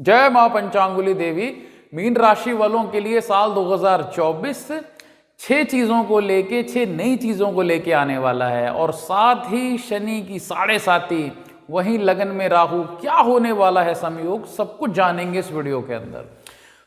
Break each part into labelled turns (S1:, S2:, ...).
S1: जय मां पंचांगुली देवी। मीन राशि वालों के लिए साल 2024 छह चीजों को लेके, छह नई चीजों को लेके आने वाला है। और साथ ही शनि की 7.5, वहीं लगन में राहु, क्या होने वाला है संयोग, सब कुछ जानेंगे इस वीडियो के अंदर।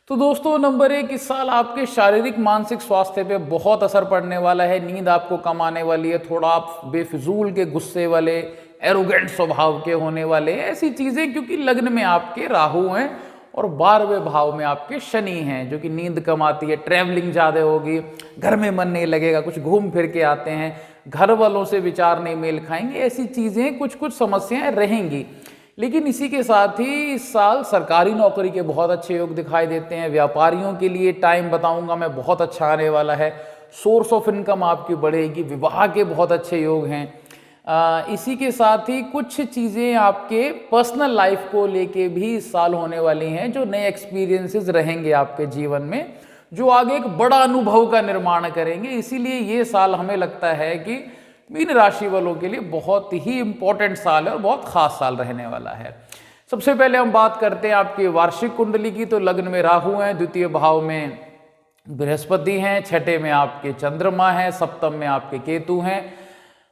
S1: तो दोस्तों, नंबर 1, इस साल आपके शारीरिक मानसिक स्वास्थ्य पे बहुत असर पड़ने वाला है। नींद आपको कम आने वाली है, थोड़ा आप बेफिजूल के, गुस्से वाले, एरोगेंट स्वभाव के होने वाले हैं, ऐसी चीजें, क्योंकि लग्न में आपके राहु हैं और 12वें भाव में आपके शनि हैं, जो कि नींद कम आती है, ट्रैवलिंग ज़्यादा होगी, घर में मन नहीं लगेगा, कुछ घूम फिर के आते हैं, घर वालों से विचार नहीं मेल खाएंगे, ऐसी चीज़ें, कुछ कुछ समस्याएं रहेंगी। लेकिन इसी के साथ ही इस साल सरकारी नौकरी के बहुत अच्छे योग दिखाई देते हैं। व्यापारियों के लिए टाइम बताऊंगा मैं, बहुत अच्छा आने वाला है। सोर्स ऑफ इनकम आपकी बढ़ेगी, विवाह के बहुत अच्छे योग हैं। इसी के साथ ही कुछ चीज़ें आपके पर्सनल लाइफ को लेके भी इस साल होने वाली हैं, जो नए एक्सपीरियंसेस रहेंगे आपके जीवन में, जो आगे एक बड़ा अनुभव का निर्माण करेंगे। इसीलिए ये साल हमें लगता है कि मीन राशि वालों के लिए बहुत ही इंपॉर्टेंट साल है और बहुत खास साल रहने वाला है। सबसे पहले हम बात करते हैं आपकी वार्षिक कुंडली की। तो लग्न में राहु हैं, द्वितीय भाव में बृहस्पति हैं, छठे में आपके चंद्रमा हैं, सप्तम में आपके केतु हैं,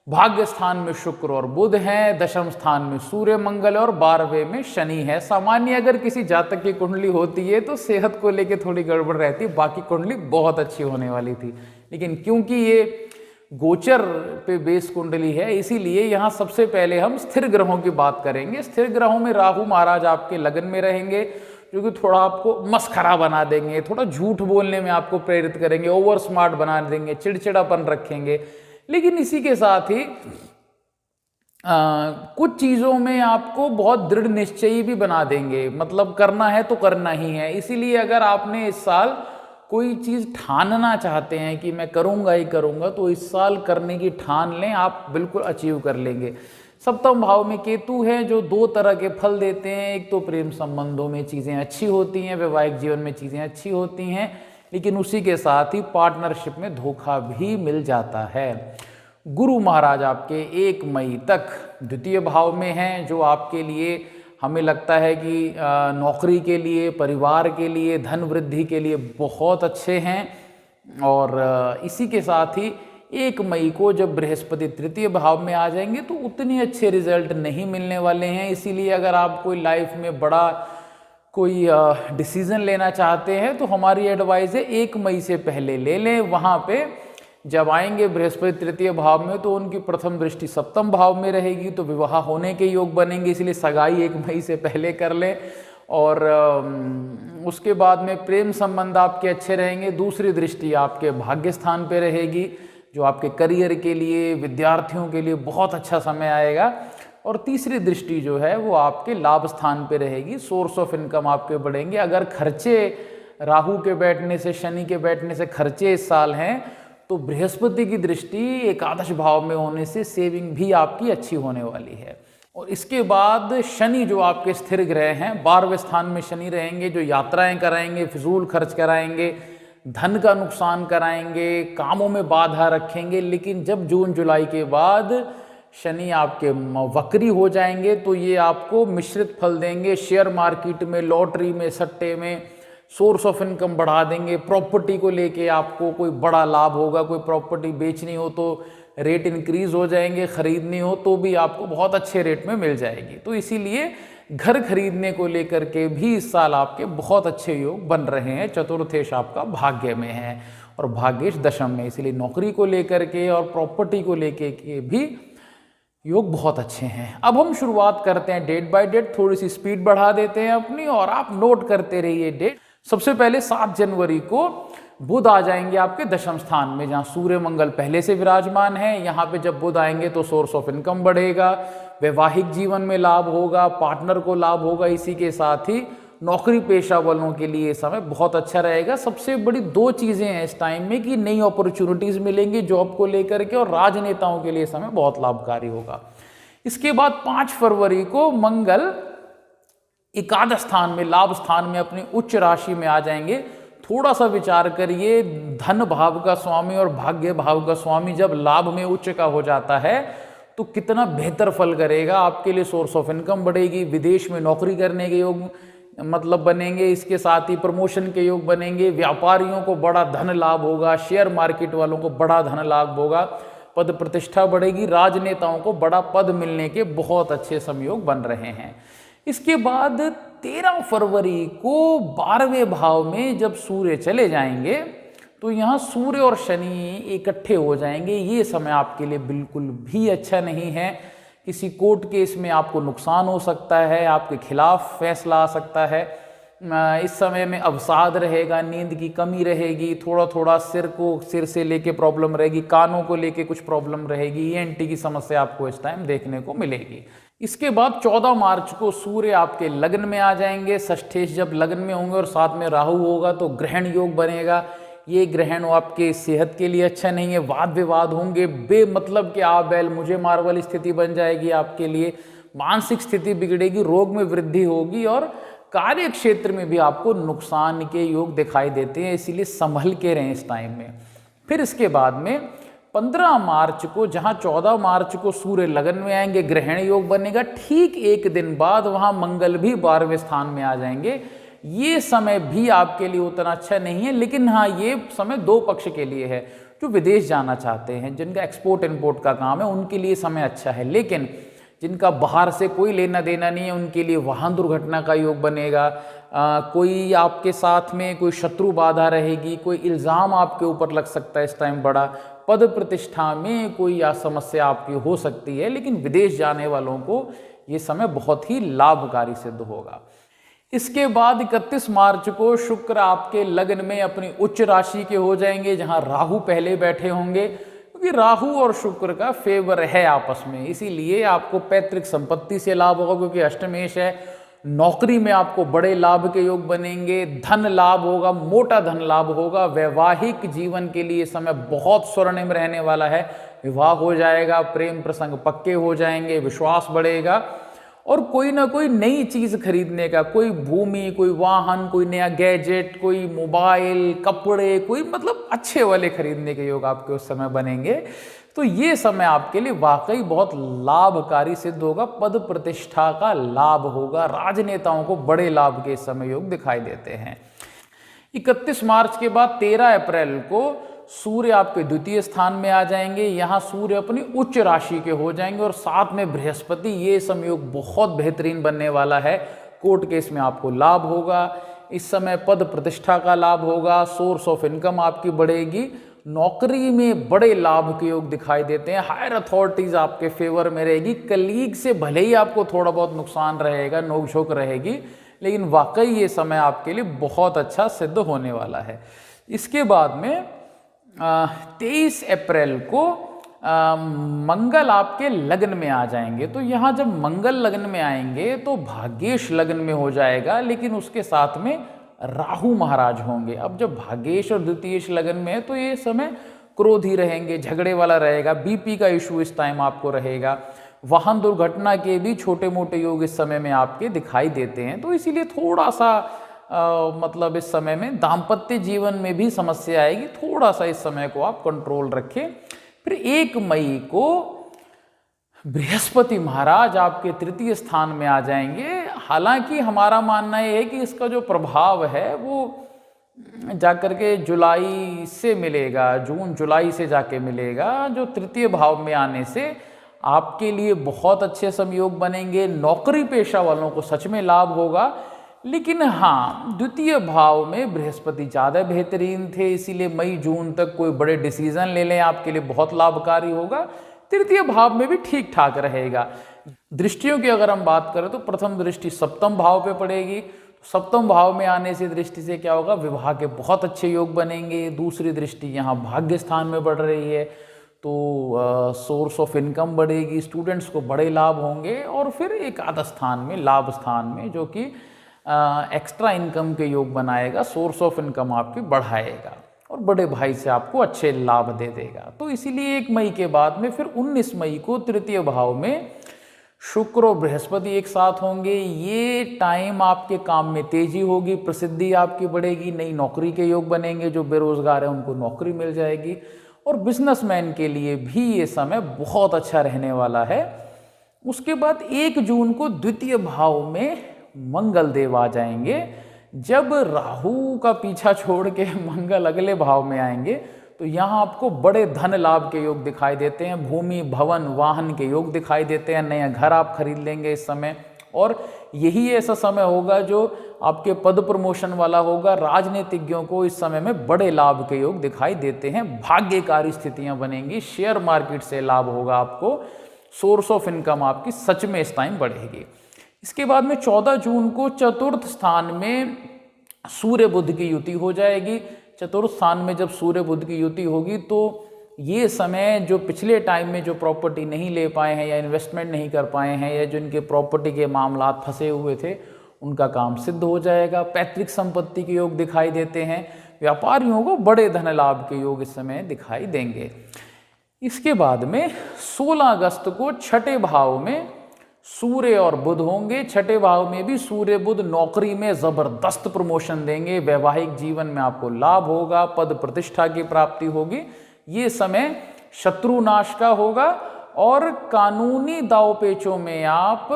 S1: भाग्य स्थान में शुक्र और बुध हैं, दशम स्थान में सूर्य मंगल और 12वें में शनि है। सामान्य अगर किसी जातक की कुंडली होती है तो सेहत को लेके थोड़ी गड़बड़ रहती, बाकी कुंडली बहुत अच्छी होने वाली थी। लेकिन क्योंकि ये गोचर पे बेस कुंडली है, इसीलिए यहाँ सबसे पहले हम स्थिर ग्रहों की बात करेंगे। स्थिर ग्रहों में राहु महाराज आपके लगन में रहेंगे, जो कि थोड़ा आपको मस्खरा बना देंगे, थोड़ा झूठ बोलने में आपको प्रेरित करेंगे, ओवर स्मार्ट बना देंगे, चिड़चिड़ापन रखेंगे। लेकिन इसी के साथ ही कुछ चीज़ों में आपको बहुत दृढ़ निश्चयी भी बना देंगे, मतलब करना है तो करना ही है। इसीलिए अगर आपने इस साल कोई चीज़ ठानना चाहते हैं कि मैं करूँगा ही करूँगा, तो इस साल करने की ठान लें, आप बिल्कुल अचीव कर लेंगे। सप्तम भाव में केतु है, जो दो तरह के फल देते हैं। एक तो प्रेम संबंधों में चीज़ें अच्छी होती हैं, वैवाहिक जीवन में चीज़ें अच्छी होती हैं, लेकिन उसी के साथ ही पार्टनरशिप में धोखा भी मिल जाता है। गुरु महाराज आपके 1 मई तक द्वितीय भाव में हैं, जो आपके लिए हमें लगता है कि नौकरी के लिए, परिवार के लिए, धन वृद्धि के लिए बहुत अच्छे हैं। और इसी के साथ ही 1 मई को जब बृहस्पति तृतीय भाव में आ जाएंगे तो उतने अच्छे रिजल्ट नहीं मिलने वाले हैं। इसीलिए अगर आप कोई लाइफ में बड़ा कोई डिसीजन लेना चाहते हैं तो हमारी एडवाइस है 1 मई से पहले ले लें। वहाँ पे जब आएंगे बृहस्पति तृतीय भाव में तो उनकी प्रथम दृष्टि सप्तम भाव में रहेगी, तो विवाह होने के योग बनेंगे। इसलिए सगाई 1 मई से पहले कर लें। और उसके बाद में प्रेम संबंध आपके अच्छे रहेंगे। दूसरी दृष्टि आपके भाग्य स्थान पे रहेगी, जो आपके करियर के लिए, विद्यार्थियों के लिए बहुत अच्छा समय आएगा। और तीसरी दृष्टि जो है वो आपके लाभ स्थान पे रहेगी, सोर्स ऑफ इनकम आपके बढ़ेंगे। अगर खर्चे राहु के बैठने से, शनि के बैठने से खर्चे इस साल हैं, तो बृहस्पति की दृष्टि एकादश भाव में होने से सेविंग भी आपकी अच्छी होने वाली है। और इसके बाद शनि, जो आपके स्थिर ग्रह हैं, 12वें स्थान में शनि रहेंगे, जो यात्राएं कराएंगे, फिजूल खर्च कराएंगे, धन का नुकसान कराएंगे, कामों में बाधा रखेंगे। लेकिन जब जून जुलाई के बाद शनि आपके वक्री हो जाएंगे तो ये आपको मिश्रित फल देंगे। शेयर मार्केट में, लॉटरी में, सट्टे में सोर्स ऑफ इनकम बढ़ा देंगे। प्रॉपर्टी को लेके आपको कोई बड़ा लाभ होगा। कोई प्रॉपर्टी बेचनी हो तो रेट इंक्रीज हो जाएंगे, खरीदनी हो तो भी आपको बहुत अच्छे रेट में मिल जाएगी। तो इसीलिए घर खरीदने को लेकर के भी इस साल आपके बहुत अच्छे योग बन रहे हैं। चतुर्थेश आपका भाग्य में है और भाग्येश दशम में, इसलिए नौकरी को लेकर के और प्रॉपर्टी को लेकर के भी योग बहुत अच्छे हैं। अब हम शुरुआत करते हैं डेट बाय डेट, थोड़ी सी स्पीड बढ़ा देते हैं अपनी और आप नोट करते रहिए डेट। सबसे पहले 7 जनवरी को बुध आ जाएंगे आपके दशम स्थान में, जहां सूर्य मंगल पहले से विराजमान है। यहाँ पे जब बुध आएंगे तो सोर्स ऑफ इनकम बढ़ेगा, वैवाहिक जीवन में लाभ होगा, पार्टनर को लाभ होगा। इसी के साथ ही नौकरी पेशा वालों के लिए समय बहुत अच्छा रहेगा। सबसे बड़ी 2 चीज़ें हैं इस टाइम में कि नई अपॉर्चुनिटीज़ मिलेंगी जॉब को लेकर के, और राजनेताओं के लिए समय बहुत लाभकारी होगा। इसके बाद 5 फरवरी को मंगल एकादश स्थान में, लाभ स्थान में, अपनी उच्च राशि में आ जाएंगे। थोड़ा सा विचार करिए, धन भाव का स्वामी और भाग्य भाव का स्वामी जब लाभ में उच्च का हो जाता है तो कितना बेहतर फल करेगा आपके लिए। सोर्स ऑफ इनकम बढ़ेगी, विदेश में नौकरी करने के योग मतलब बनेंगे। इसके साथ ही प्रमोशन के योग बनेंगे। व्यापारियों को बड़ा धन लाभ होगा, शेयर मार्केट वालों को बड़ा धन लाभ होगा, पद प्रतिष्ठा बढ़ेगी, राजनेताओं को बड़ा पद मिलने के बहुत अच्छे संयोग बन रहे हैं। इसके बाद 13 फरवरी को 12वें भाव में जब सूर्य चले जाएंगे तो यहाँ सूर्य और शनि इकट्ठे हो जाएंगे। ये समय आपके लिए बिल्कुल भी अच्छा नहीं है। किसी कोर्ट केस में आपको नुकसान हो सकता है, आपके खिलाफ फैसला आ सकता है। इस समय में अवसाद रहेगा, नींद की कमी रहेगी, थोड़ा थोड़ा सिर से लेके प्रॉब्लम रहेगी, कानों को लेके कुछ प्रॉब्लम रहेगी, ईएनटी की समस्या आपको इस टाइम देखने को मिलेगी। इसके बाद 14 मार्च को सूर्य आपके लग्न में आ जाएंगे। षष्ठेश जब लग्न में होंगे और साथ में राहु होगा तो ग्रहण योग बनेगा। ये ग्रहण आपके सेहत के लिए अच्छा नहीं है, वाद विवाद होंगे, बेमतलब के आ बैल मुझे मार वाली स्थिति बन जाएगी आपके लिए, मानसिक स्थिति बिगड़ेगी, रोग में वृद्धि होगी और कार्य क्षेत्र में भी आपको नुकसान के योग दिखाई देते हैं। इसीलिए संभल के रहें इस टाइम में। फिर इसके बाद में 15 मार्च को, जहां 14 मार्च को सूर्य लगन में आएंगे, ग्रहण योग बनेगा, ठीक एक दिन बाद वहां मंगल भी 12वें स्थान में आ जाएंगे। ये समय भी आपके लिए उतना अच्छा नहीं है, लेकिन हाँ ये समय दो पक्ष के लिए है। जो विदेश जाना चाहते हैं, जिनका एक्सपोर्ट इम्पोर्ट का काम है, उनके लिए समय अच्छा है। लेकिन जिनका बाहर से कोई लेना देना नहीं है, उनके लिए वाहन दुर्घटना का योग बनेगा। कोई आपके साथ में कोई शत्रु बाधा रहेगी, कोई इल्ज़ाम आपके ऊपर लग सकता है इस टाइम बड़ा, पद प्रतिष्ठा में कोई समस्या आपकी हो सकती है। लेकिन विदेश जाने वालों को ये समय बहुत ही लाभकारी सिद्ध होगा। इसके बाद 31 मार्च को शुक्र आपके लग्न में अपनी उच्च राशि के हो जाएंगे, जहां राहु पहले बैठे होंगे, क्योंकि राहु और शुक्र का फेवर है आपस में। इसीलिए आपको पैतृक संपत्ति से लाभ होगा, क्योंकि अष्टमेश है। नौकरी में आपको बड़े लाभ के योग बनेंगे, धन लाभ होगा, मोटा धन लाभ होगा। वैवाहिक जीवन के लिए समय बहुत स्वर्णिम रहने वाला है। विवाह हो जाएगा, प्रेम प्रसंग पक्के हो जाएंगे, विश्वास बढ़ेगा और कोई ना कोई नई चीज़ खरीदने का, कोई भूमि, कोई वाहन, कोई नया गैजेट, कोई मोबाइल, कपड़े, कोई मतलब अच्छे वाले खरीदने के योग आपके उस समय बनेंगे। तो ये समय आपके लिए वाकई बहुत लाभकारी सिद्ध होगा। पद प्रतिष्ठा का लाभ होगा, राजनेताओं को बड़े लाभ के समय योग दिखाई देते हैं। 31 मार्च के बाद 13 अप्रैल को सूर्य आपके द्वितीय स्थान में आ जाएंगे। यहाँ सूर्य अपनी उच्च राशि के हो जाएंगे और साथ में बृहस्पति। ये संयोग बहुत बेहतरीन बनने वाला है। कोर्ट केस में आपको लाभ होगा, इस समय पद प्रतिष्ठा का लाभ होगा, सोर्स ऑफ इनकम आपकी बढ़ेगी, नौकरी में बड़े लाभ के योग दिखाई देते हैं। हायर अथॉरिटीज आपके फेवर में रहेगी। कलीग से भले ही आपको थोड़ा बहुत नुकसान रहेगा, नोकझोंक रहेगी, लेकिन वाकई ये समय आपके लिए बहुत अच्छा सिद्ध होने वाला है। इसके बाद में 23 अप्रैल को मंगल आपके लग्न में आ जाएंगे। तो यहाँ जब मंगल लग्न में आएंगे तो भाग्येश लग्न में हो जाएगा, लेकिन उसके साथ में राहु महाराज होंगे। अब जब भाग्येश और द्वितीयेश लग्न में है तो ये समय क्रोधी रहेंगे, झगड़े वाला रहेगा, बीपी का इशू इस टाइम आपको रहेगा। वाहन दुर्घटना के भी छोटे मोटे योग इस समय में आपके दिखाई देते हैं। तो इसीलिए थोड़ा सा मतलब इस समय में दाम्पत्य जीवन में भी समस्या आएगी। थोड़ा सा इस समय को आप कंट्रोल रखें। फिर 1 मई को बृहस्पति महाराज आपके तृतीय स्थान में आ जाएंगे। हालांकि हमारा मानना यह है कि इसका जो प्रभाव है वो जाकर के जुलाई से मिलेगा, जून जुलाई से जाके मिलेगा। जो तृतीय भाव में आने से आपके लिए बहुत अच्छे संयोग बनेंगे। नौकरी पेशा वालों को सच में लाभ होगा। लेकिन हाँ, द्वितीय भाव में बृहस्पति ज़्यादा बेहतरीन थे, इसीलिए मई जून तक कोई बड़े डिसीजन ले लें, आपके लिए बहुत लाभकारी होगा। तृतीय भाव में भी ठीक ठाक रहेगा। दृष्टियों की अगर हम बात करें तो प्रथम दृष्टि सप्तम भाव पे पड़ेगी। सप्तम भाव में आने से दृष्टि से क्या होगा, विवाह के बहुत अच्छे योग बनेंगे। दूसरी दृष्टि यहाँ भाग्य स्थान में बढ़ रही है, तो सोर्स ऑफ इनकम बढ़ेगी, स्टूडेंट्स को बड़े लाभ होंगे। और फिर एक आधा स्थान में, लाभ स्थान में, जो कि एक्स्ट्रा इनकम के योग बनाएगा, सोर्स ऑफ इनकम आपकी बढ़ाएगा और बड़े भाई से आपको अच्छे लाभ दे देगा। तो इसीलिए 1 मई के बाद में फिर 19 मई को तृतीय भाव में शुक्र और बृहस्पति एक साथ होंगे। ये टाइम आपके काम में तेजी होगी, प्रसिद्धि आपकी बढ़ेगी, नई नौकरी के योग बनेंगे। जो बेरोजगार है उनको नौकरी मिल जाएगी और बिजनेसमैन के लिए भी ये समय बहुत अच्छा रहने वाला है। उसके बाद 1 जून को द्वितीय भाव में मंगल देव आ जाएंगे। जब राहु का पीछा छोड़ के मंगल अगले भाव में आएंगे तो यहाँ आपको बड़े धन लाभ के योग दिखाई देते हैं, भूमि भवन वाहन के योग दिखाई देते हैं, नया घर आप खरीद लेंगे इस समय। और यही ऐसा समय होगा जो आपके पद प्रमोशन वाला होगा। राजनीतिज्ञों को इस समय में बड़े लाभ के योग दिखाई देते हैं, भाग्यकारी स्थितियां बनेंगी, शेयर मार्केट से लाभ होगा आपको, सोर्स ऑफ इनकम आपकी सच में इस टाइम बढ़ेगी। इसके बाद में 14 जून को चतुर्थ स्थान में सूर्य बुध की युति हो जाएगी। चतुर्थ स्थान में जब सूर्य बुध की युति होगी तो ये समय जो पिछले टाइम में जो प्रॉपर्टी नहीं ले पाए हैं या इन्वेस्टमेंट नहीं कर पाए हैं या जो इनके प्रॉपर्टी के मामलात फंसे हुए थे उनका काम सिद्ध हो जाएगा। पैतृक संपत्ति के योग दिखाई देते हैं, व्यापारियों को बड़े धन लाभ के योग इस समय दिखाई देंगे। इसके बाद में 16 अगस्त को छठे भाव में सूर्य और बुध होंगे। छठे भाव में भी सूर्य बुध नौकरी में जबरदस्त प्रमोशन देंगे, वैवाहिक जीवन में आपको लाभ होगा, पद प्रतिष्ठा की प्राप्ति होगी। ये समय शत्रु नाश का होगा और कानूनी दाव पेचों में आप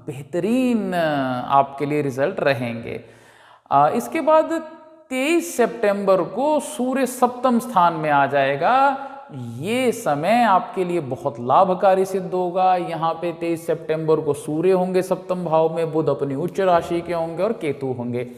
S1: बेहतरीन आपके लिए रिजल्ट रहेंगे। इसके बाद 23 सितंबर को सूर्य सप्तम स्थान में आ जाएगा। ये समय आपके लिए बहुत लाभकारी सिद्ध होगा। यहाँ पे 23 सितंबर को सूर्य होंगे सप्तम भाव में, बुध अपनी उच्च राशि के होंगे और केतु होंगे।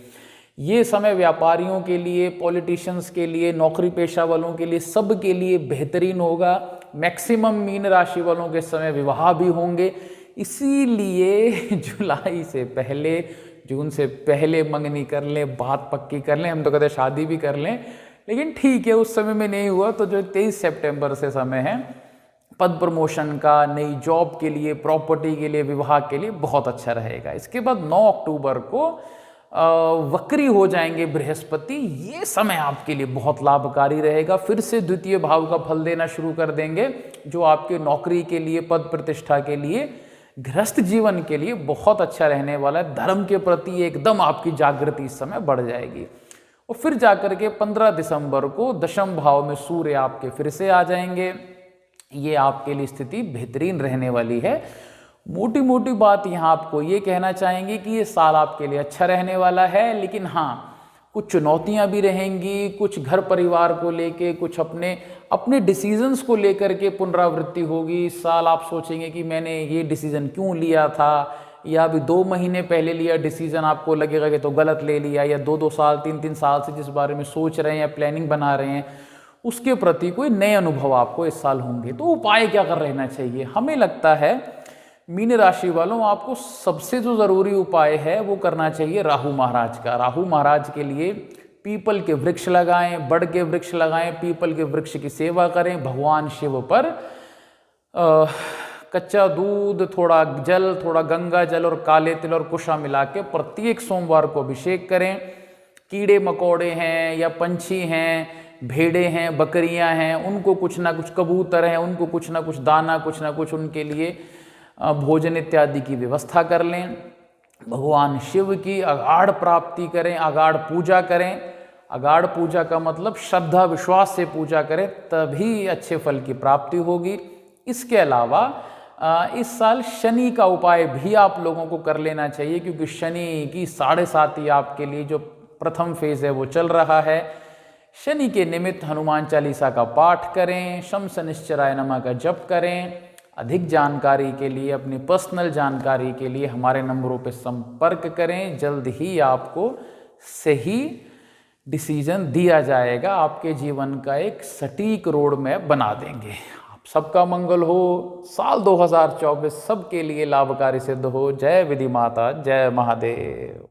S1: ये समय व्यापारियों के लिए, पॉलिटिशियंस के लिए, नौकरी पेशा वालों के लिए, सब के लिए बेहतरीन होगा। मैक्सिमम मीन राशि वालों के समय विवाह भी होंगे, इसीलिए जुलाई से पहले, जून से पहले मंगनी कर लें, बात पक्की कर लें। हम तो कहते हैं शादी भी कर लें, लेकिन ठीक है उस समय में नहीं हुआ तो जो 23 सितंबर से समय है पद प्रमोशन का, नई जॉब के लिए, प्रॉपर्टी के लिए, विवाह के लिए बहुत अच्छा रहेगा। इसके बाद 9 अक्टूबर को वक्री हो जाएंगे बृहस्पति। ये समय आपके लिए बहुत लाभकारी रहेगा, फिर से द्वितीय भाव का फल देना शुरू कर देंगे, जो आपके नौकरी के लिए, पद प्रतिष्ठा के लिए, गृहस्थ जीवन के लिए बहुत अच्छा रहने वाला है। धर्म के प्रति एकदम आपकी जागृति इस समय बढ़ जाएगी। और फिर जाकर के 15 दिसंबर को दशम भाव में सूर्य आपके फिर से आ जाएंगे। ये आपके लिए स्थिति बेहतरीन रहने वाली है। मोटी मोटी बात यहाँ आपको ये कहना चाहेंगे कि ये साल आपके लिए अच्छा रहने वाला है, लेकिन हाँ कुछ चुनौतियाँ भी रहेंगी, कुछ घर परिवार को लेके, कुछ अपने डिसीजंस को लेकर के पुनरावृत्ति होगी। इस साल आप सोचेंगे कि मैंने ये डिसीजन क्यों लिया था, या अभी 2 महीने पहले लिया डिसीजन आपको लगेगा कि तो गलत ले लिया, या 2-2 साल 3-3 साल से जिस बारे में सोच रहे हैं या प्लानिंग बना रहे हैं उसके प्रति कोई नए अनुभव आपको इस साल होंगे। तो उपाय क्या कर रहना चाहिए? हमें लगता है मीन राशि वालों आपको सबसे जो ज़रूरी उपाय है वो करना चाहिए राहु महाराज का। राहु महाराज के लिए पीपल के वृक्ष लगाएं, बड़ के वृक्ष लगाएं, पीपल के वृक्ष की सेवा करें, भगवान शिव पर कच्चा दूध, थोड़ा जल, थोड़ा गंगा जल और काले तिल और कुशा मिला के प्रत्येक सोमवार को अभिषेक करें। कीड़े मकोड़े हैं या पंछी हैं, भेड़े हैं, बकरियां हैं, उनको कुछ ना कुछ, कबूतर हैं, उनको कुछ ना कुछ दाना, कुछ ना कुछ उनके लिए भोजन इत्यादि की व्यवस्था कर लें। भगवान शिव की अगाढ़ प्राप्ति करें, अगाढ़ पूजा करें। अगाढ़ पूजा का मतलब श्रद्धा विश्वास से पूजा करें, तभी अच्छे फल की प्राप्ति होगी। इसके अलावा इस साल शनि का उपाय भी आप लोगों को कर लेना चाहिए, क्योंकि शनि की 7.5 आपके लिए जो प्रथम फेज है वो चल रहा है। शनि के निमित्त हनुमान चालीसा का पाठ करें, शम शनिश्चराय नमः का जप करें। अधिक जानकारी के लिए, अपनी पर्सनल जानकारी के लिए हमारे नंबरों पर संपर्क करें। जल्द ही आपको सही डिसीजन दिया जाएगा, आपके जीवन का एक सटीक रोड मैप बना देंगे। आप सबका मंगल हो। साल 2024 सबके लिए लाभकारी सिद्ध हो। जय विधि माता, जय महादेव।